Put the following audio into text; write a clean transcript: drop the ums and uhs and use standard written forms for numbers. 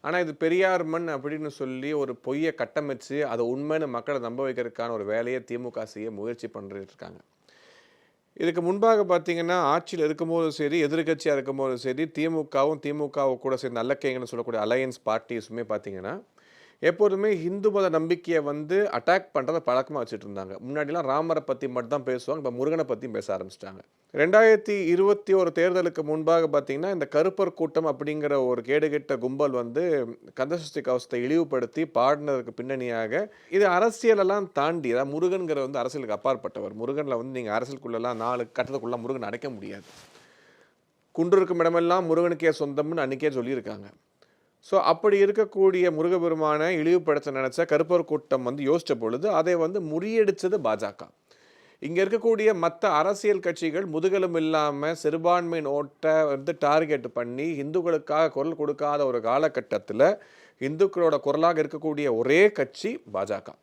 ஆனால் இது பெரியார் மண் அப்படின்னு சொல்லி ஒரு பொய்யை கட்டமைச்சு அதை உண்மைன்னு மக்களை நம்ப வைக்கிறதுக்கான ஒரு வேலையை திமுக செய்ய முயற்சி பண்ணிட்டு இருக்காங்க. இதுக்கு முன்பாக பார்த்தீங்கன்னா, ஆட்சியில் இருக்கும்போதும் சரி, எதிர்க்கட்சியா இருக்கும்போதும் சரி, திமுக கூட சேர்ந்த நல்லக்கைங்கன்னு சொல்லக்கூடிய அலையன்ஸ் பார்ட்டிஸுமே பார்த்தீங்கன்னா, எப்போதுமே இந்து மத நம்பிக்கைய அட்டாக் பண்றத பழக்கமா வச்சுட்டு இருந்தாங்க. முன்னாடிலாம் ராமர பத்தி மட்டும் தான் பேசுவாங்க. இப்ப முருகன பத்தியும் பேச ஆரம்பிச்சுட்டாங்க. 2021 தேர்தலுக்கு முன்பாக பார்த்தீங்கன்னா, இந்த கருப்பர் கூட்டம் அப்படிங்கிற ஒரு கேடுகெட்ட கும்பல் கந்தசஷ்டி கவசத்தை இழிவுபடுத்தி பாடுனதுக்கு பின்னணியாக, இது அரசியலெல்லாம் தாண்டி அதாவது முருகன்கிறவர் அரசியலுக்கு அப்பாற்பட்டவர். முருகன்ல நீங்க அரசியலுக்குள்ளலாம் 4 கட்டத்துக்குள்ள முருகன அடைக்க முடியாது. குன்று இருக்கும் இடமெல்லாம் முருகனுக்கே சொந்தம்னு அன்னைக்கே சொல்லியிருக்காங்க. ஸோ அப்படி இருக்கக்கூடிய முருகபெருமானை இழிவுபடுத்த நினைச்ச கருப்பர் கூட்டம் யோசிச்ச பொழுது அதை முறியடிச்சது பாஜக. இங்க இருக்கக்கூடிய மற்ற அரசியல் கட்சிகள் முதுகெலும் இல்லாம சிறுபான்மை ஓட்டை டார்கெட் பண்ணி இந்துக்களுக்காக குரல் கொடுக்காத ஒரு காலகட்டத்தில் இந்துக்களோட குரலாக இருக்கக்கூடிய ஒரே கட்சி பாஜக.